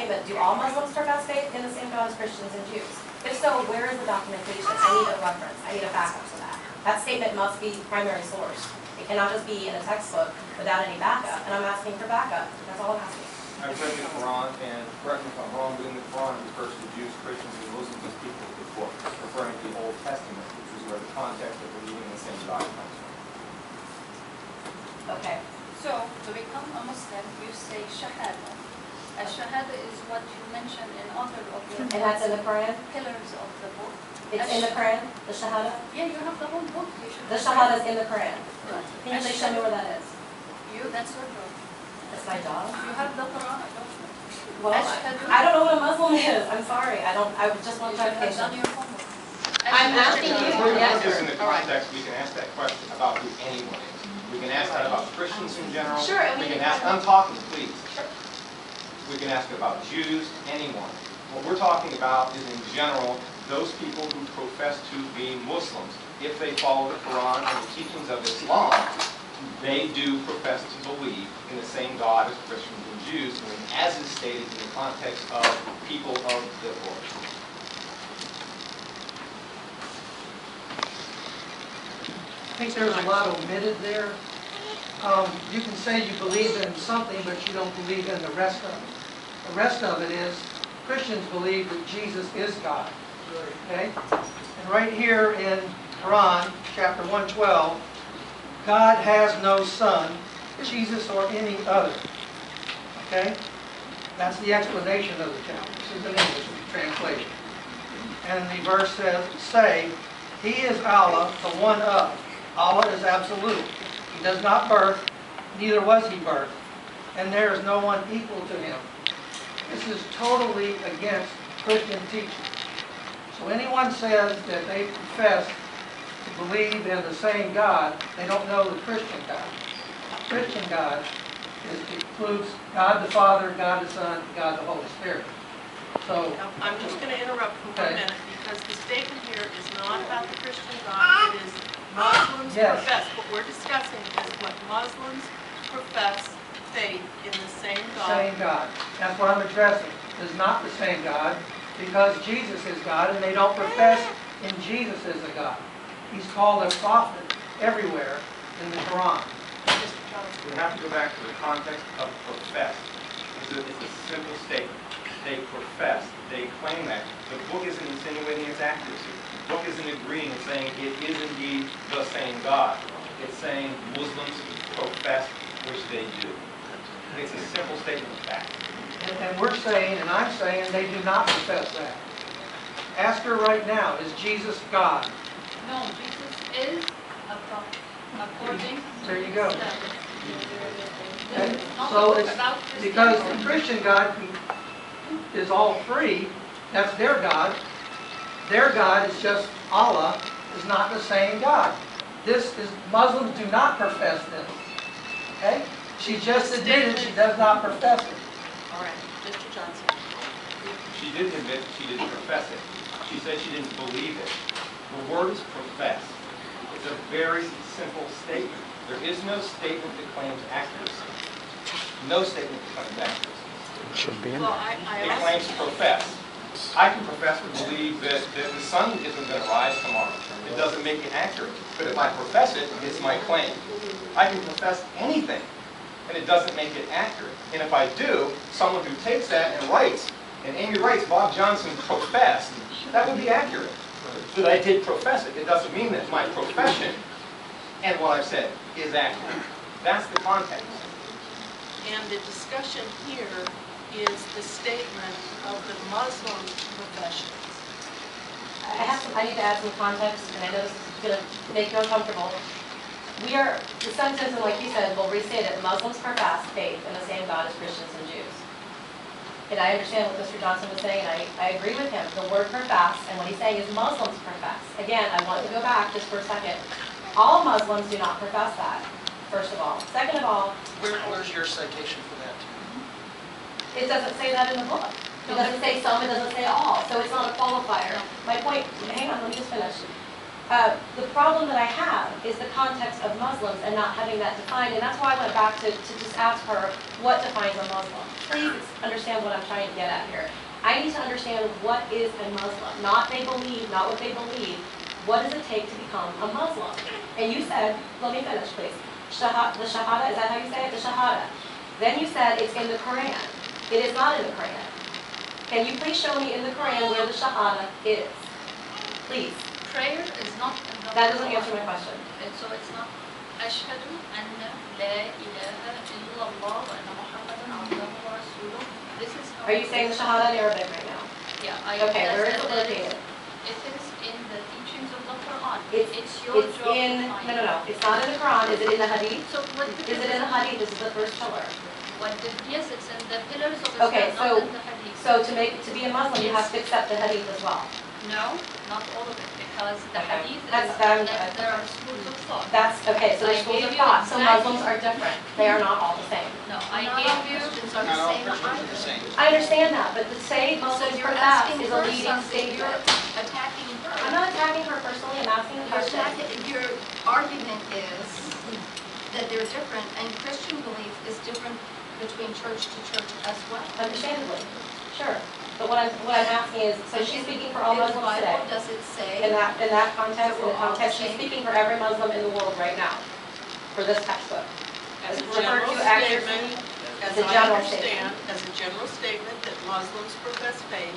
statement, do all Muslims profess faith in the same God as Christians and Jews? If so, where is the documentation? I need a reference. I need a backup to that. That statement must be primary source. It cannot just be in a textbook without any backup, and I'm asking for backup. That's all I'm asking. I've read the Quran, and correct me if I'm wrong, but in the Quran it refers to Jews, Christians, and Muslims as people of the book, referring to the Old Testament, which is where the context of believing in the same God comes from. Okay. So, to become a Muslim, you say Shahada. A Shahada is what you mentioned in other of your And that's in the Quran? pillars of the book. It's in the Quran? The Shahada? Yeah, you have the whole book. You should The Shahada is in the Quran. Right. Can you please show me where that is? That's your job. That's my job? You have the Quran, I don't know. Well, I don't know what a Muslim is. I'm sorry. I just want You should have done clarification. your homework. I'm asking you. Yes. In the context, we can ask that question about who anyone is. We can ask that about Christians in general. Sure, and we can ask, I'm talking, please. We can ask about Jews, anyone. What we're talking about is, in general, those people who profess to be Muslims. If they follow the Quran and the teachings of Islam, they do profess to believe in the same God as Christians and Jews, as is stated in the context of people of the book. I think there's a lot omitted there. You can say you believe in something, but you don't believe in the rest of it. The rest of it is Christians believe that Jesus is God. Okay? And right here in Quran, chapter 112, God has no son, Jesus or any other. Okay? That's the explanation of the chapter. This is an English translation. And the verse says, say, He is Allah, the one of. Allah is absolute. He does not birth, neither was He birthed. And there is no one equal to Him. This is totally against Christian teaching. So anyone says that they profess to believe in the same God, they don't know the Christian God. Christian God includes God the Father, God the Son, God the Holy Spirit. So Now, I'm just going to interrupt for 1 Okay. minute because the statement here is not about the Christian God. It is Muslims Yes. profess. What we're discussing is what Muslims profess faith in the same God. same God. That's what I'm addressing. It's not the same God because Jesus is God and they don't profess in Jesus as a God. He's called a prophet everywhere in the Quran. We have to go back to the context of profess. It's a simple statement. They profess. They claim that. The book isn't insinuating its accuracy. The book isn't agreeing and saying it is indeed the same God. It's saying Muslims profess, which they do. It's a simple statement of fact. And we're saying, and I'm saying, they do not profess that. Ask her right now, is Jesus God? No, Jesus is a prophet, according There you go. to Okay? Not So the book it's about because the Christianity. Christian God is all three. That's their God. Their God is just Allah, is not the same God. This is, Muslims do not profess this. Okay? She just admitted she does not profess it. All right, Mr. Johnson. She didn't admit she didn't profess it. She said she didn't believe it. The word is profess. It's a very simple statement. There is no statement that claims accuracy. No statement that claims accuracy. Should be in Well, there. It I claims to profess. I can profess to believe that the sun isn't going to rise tomorrow. It doesn't make it accurate. But if I profess it, it's my claim. I can profess anything, and it doesn't make it accurate. And if I do, someone who takes that and writes, and Amy writes, Bob Johnson professed, that would be accurate. That I did profess it. It doesn't mean that my profession and what I've said is accurate. That's the context. And the discussion here is the statement of the Muslim professions. I need to add some context, and I know this is going to make you uncomfortable. The sentence, and like you said, will restate it, Muslims profess faith in the same God as Christians and Jews. And I understand what Mr. Johnson was saying, and I agree with him. The word profess, and what he's saying is Muslims profess. Again, I want to go back just for a second. All Muslims do not profess that, first of all. Second of all, Where's your citation for that? it doesn't say that in the book. It doesn't say some, it doesn't say all. So it's not a qualifier. My point, hang on, let me just finish. The problem that I have is the context of Muslims and not having that defined, and that's why I went back to just ask her what defines a Muslim. Please understand what I'm trying to get at here. I need to understand what is a Muslim, not they believe, not what they believe. What does it take to become a Muslim? And you said, let me finish, please. The Shahada, is that how you say it? The Shahada. Then you said it's in the Quran. It is not in the Quran. Can you please show me in the Quran where the Shahada is? Please. Prayer is not in the That doesn't Quran. answer my question. So it's not Ashhadu anna la ilaha illallah wa anna Muhammadan abduhu wa rasuluh. This is how Are you saying the Shahada in Arabic right now? Yeah, I Okay, where is said it that located? it is in the teachings of the Quran. It's your It's job in, to find no. It's not in the Quran. Is it in the Hadith? So what Is it in the Hadith? This is the first pillar. yes, it's in the pillars of Islam, Okay, not in the Hadith. So to be a Muslim, you have to accept the Hadith as well. No, not all of it, because the Okay. Hadith That's- is that- like there are schools of thought. That's, okay, so I there's schools gave of you thought. So exactly- Muslims are different. They are not all the same. No, I gave you. Christians are are the same Christians are the either. same. I understand that, but to say So Muslims you're profess asking is a her leading something, statement. you're attacking her. I'm not attacking her personally, I'm asking a question. Your argument is that they're different, and Christian belief is different between church to church as well. Understandably, sure. But what I'm asking is, so she's speaking for all In the Muslims Bible, today. does it say? In that context, We're all the she's same? speaking for every Muslim in the world right now, for this textbook. As a Refer general to accuracy, statement, as the I general understand, statement. as a general statement that Muslims profess faith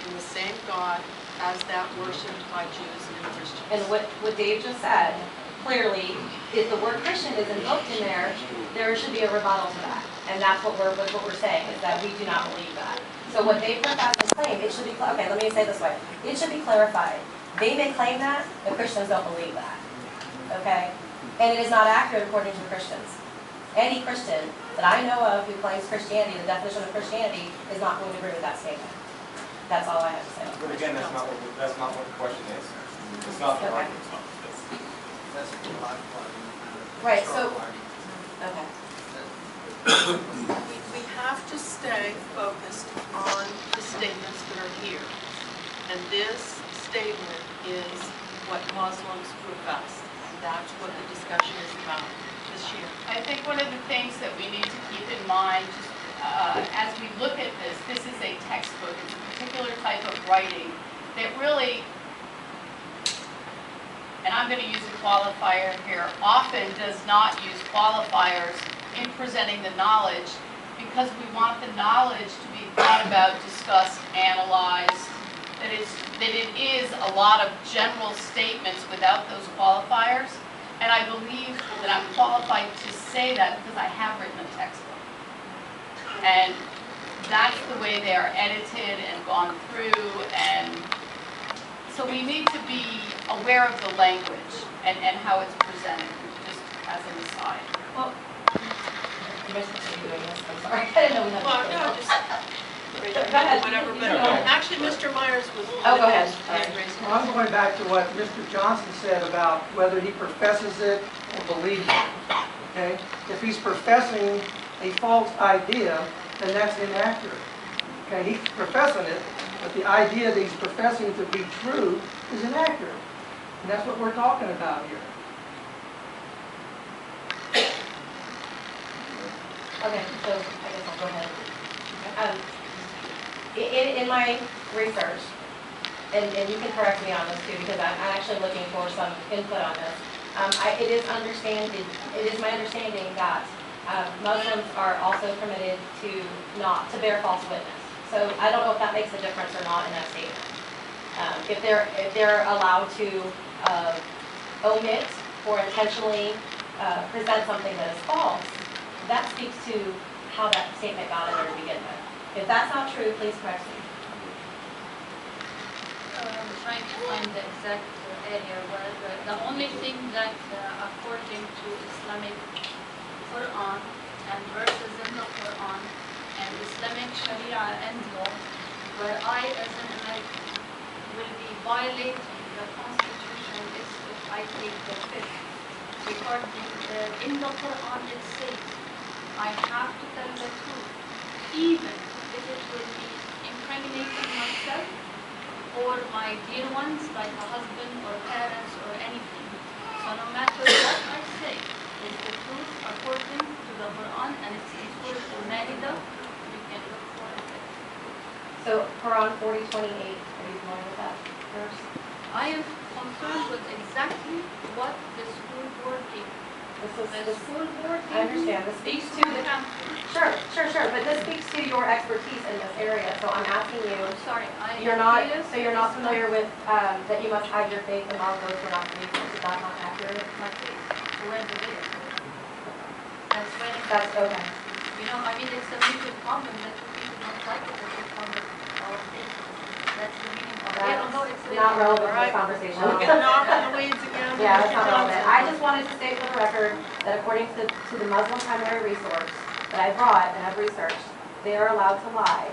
in the same God as that worshipped by Jews and Christians. And what Dave just said, clearly, if the word Christian is invoked in there should be a rebuttal to that. And that's what we're saying, is that we do not believe that. So what they profess and claim, it should be, okay, let me say it this way. It should be clarified. They may claim that, but Christians don't believe that. Okay? And it is not accurate according to the Christians. Any Christian that I know of who claims Christianity, the definition of Christianity, is not going to agree with that statement. That's all I have to say. But again, that's not what the question is. It's not the Okay. argument. That's a logical argument. Right, so- Strong argument. Okay. We have to stay focused on the statements that are here. And this statement is what Muslims profess. And that's what the discussion is about this year. I think one of the things that we need to keep in mind, just as we look at this is a textbook. It's a particular type of writing that really, and I'm going to use a qualifier here, often does not use qualifiers in presenting the knowledge because we want the knowledge to be thought about, discussed, analyzed, that it is a lot of general statements without those qualifiers. And I believe that I'm qualified to say that because I have written a textbook. And that's the way they are edited and gone through. And so we need to be aware of the language and how it's presented, just as an aside. Well, you guys are doing this, I'm sorry. I didn't know we had. Well, no, just raise your Go ahead. hand, whatever, but Go ahead. actually, Mr. Myers was. Oh, go ahead. Hand raised. Well, I'm going back to what Mr. Johnson said about whether he professes it or believes it, okay? If he's professing a false idea, then that's inaccurate, okay? He's professing it, but the idea that he's professing to be true is inaccurate. And that's what we're talking about here. Okay, so I guess I'll go ahead. In my research, and you can correct me on this too, because I'm actually looking for some input on this. It is my understanding that Muslims are also permitted to bear false witness. So I don't know if that makes a difference or not in that statement. If they're allowed to omit or intentionally present something that is false, that speaks to how that statement got in there to begin with. If that's not true, please correct me. I'm trying to find the exact area where the only thing that according to Islamic Quran and verses in the Quran and Islamic Sharia and law, where I as an American will be violating the Constitution is if I take the fifth. Because in the Quran it says, I have to tell the truth, even if it will be impregnating myself or my dear ones, like a husband or parents or anything. So no matter what I say, is the truth according to the Quran, and it's in Surah Al-Ma'idah. You can look for it there. So Quran 40:28, are you familiar with that verse? I am concerned with exactly what the school board gave. The school board I understand, this these speaks two to the, campus. sure, but this speaks to your expertise in this area, so I'm asking you, I'm sorry, you're not familiar with, that you must hide your faith among those who are not believers, is that not accurate? My faith, to wear the veil. That's wearing. That's okay. You know, I mean, it's a major problem that people don't like it, that it's on our faith. That's the meaning of it. Although it's Not relevant to Alright. this conversation. We're getting off in the weeds again. Yeah, that's Get not down relevant. to- I just wanted to state for the record that according to the Muslim primary resource that I brought and have researched, they are allowed to lie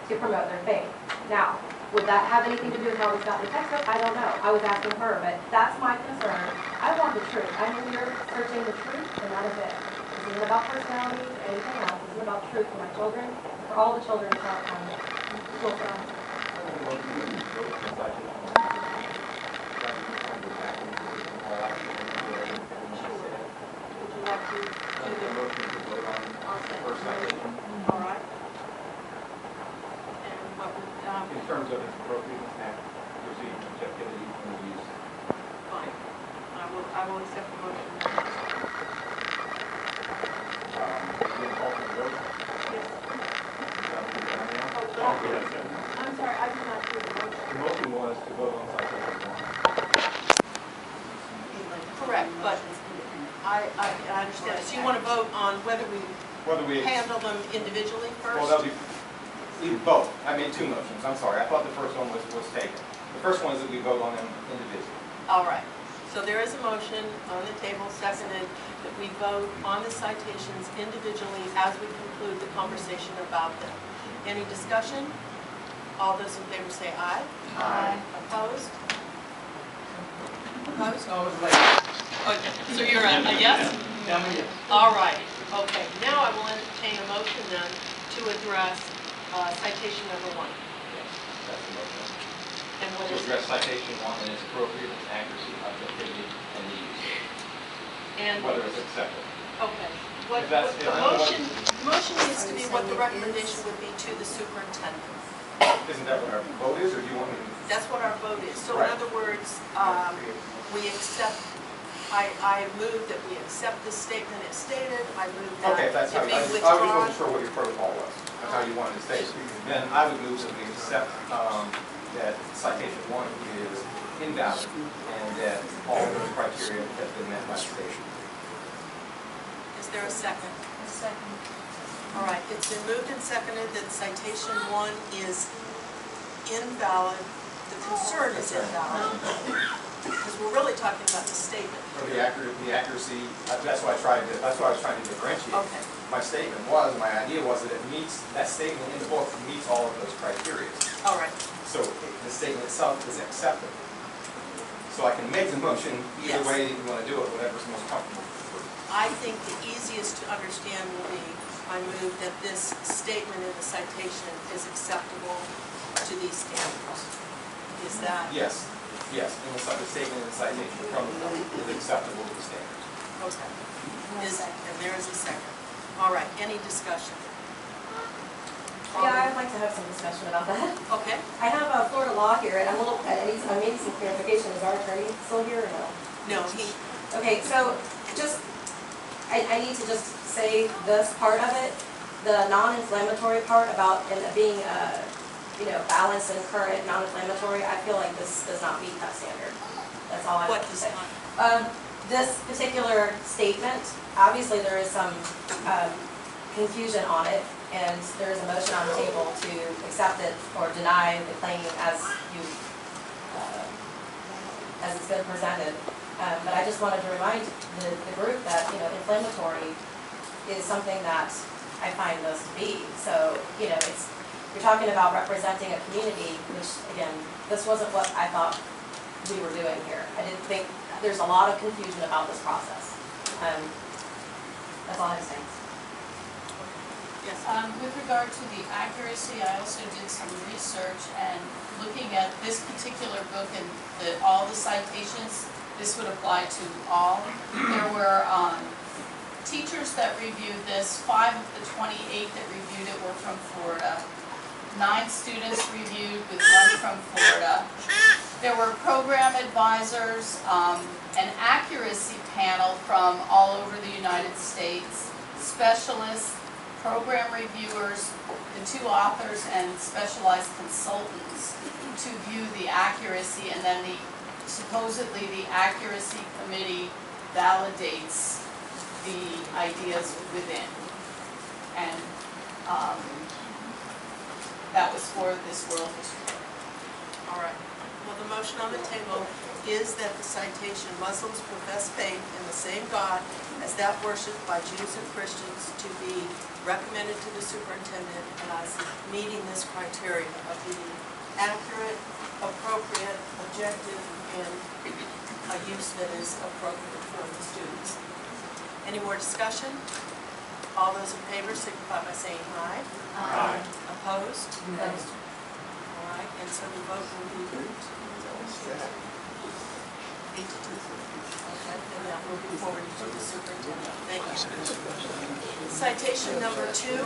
to promote their faith. Now, would that have anything to do with how we got the textbook? I don't know. I was asking her, but that's my concern. I want the truth. I'm here searching the truth, and that is it. This isn't about personality or anything else. This is about truth for my children, for all the children in Charlotte County. School system. Would you like to do the, all right? And what would, In terms of its appropriateness and proceeding objectivity and use. fine. I will accept the motion. Yes. I'm sorry, I did not hear the motion. The motion was to vote on citation one. Correct, but I understand. So you want to vote on whether we Whether we, handle them individually first? well, that'll be both. I made two motions, I'm sorry. I thought the first one was taken. The first one is that we vote on them individually. All right. So there is a motion on the table, seconded, that we vote on the citations individually as we conclude the conversation about them. Any discussion? All those in favor say aye. Aye. Opposed? Opposed? Oh, it was late. Okay, so you're a yes? Tell me yes. All right. Okay, now I will entertain a motion then to address citation number one. Yes, that's the motion. And what To is address citation one and its appropriateness, accuracy, objectivity, and the use. and Whether it's accepted. okay. What If that's- the if I know what- motion needs to be what the recommendation would be to the superintendent. Isn't that what our vote is, or do you want me to? That's what our vote is. So in Right. other words, we accept, I move that we accept the statement as stated. I move that Okay, if that's how it you, be I was withdrawn. wasn't sure what your protocol was. That's how you wanted to state it. Then I would move that we accept that citation one is invalid and that all of those criteria have been met by the state. Is there a second? A second. All right, it's been moved and seconded that citation one is invalid. The concern is invalid. Because we're really talking about the statement. For the accuracy, that's what I was trying to differentiate. Okay. My statement was, my idea was that it meets, that statement in the book meets all of those criteria. All right. So the statement itself is acceptable. So I can make the motion either Yes. way that you want to do it, whatever's most comfortable for you. I think the easiest to understand will be, I move that this statement in the citation is acceptable to these standards. Is that? Yes, yes, and the statement in the citation from the book is acceptable to the standards. Okay. And there is a second. All right, any discussion? Yeah, I'd like to have some discussion about that. Okay. I have Florida law here, and I need some clarification. Is our attorney still here or no? No, he, Okay, so just, I need to just say this part of it, the non-inflammatory part about it being, balanced and current, non-inflammatory, I feel like this does not meet that standard. That's all I what have to does say. not? This particular statement, obviously there is some confusion on it, and there is a motion on the table to accept it or deny the claim as it's been presented. But I just wanted to remind the group that, inflammatory is something that I find this to be. So, you're talking about representing a community, which, again, this wasn't what I thought we were doing here. I didn't think, there's a lot of confusion about this process. That's all I'm saying. Yes. With regard to the accuracy, I also did some research and looking at this particular book and all the citations, this would apply to all. There were teachers that reviewed this. 5 of the 28 that reviewed it were from Florida. 9 students reviewed with 1 from Florida. There were program advisors, an accuracy panel from all over the United States, specialists, program reviewers, the 2 authors, and specialized consultants to view the accuracy, and then supposedly the accuracy committee validates the ideas within. And that was for this world history. All right. Well, the motion on the table is that the citation, Muslims profess faith in the same God as that worshipped by Jews and Christians, to be recommended to the superintendent as meeting this criteria of being accurate, appropriate, objective, and a use that is appropriate for the students. Any more discussion? All those in favor signify by saying aye. Aye. Opposed? Opposed. All right, and so the vote will be 8 to 2. Okay, and that will be forwarded to the superintendent. Thank you. Citation number 2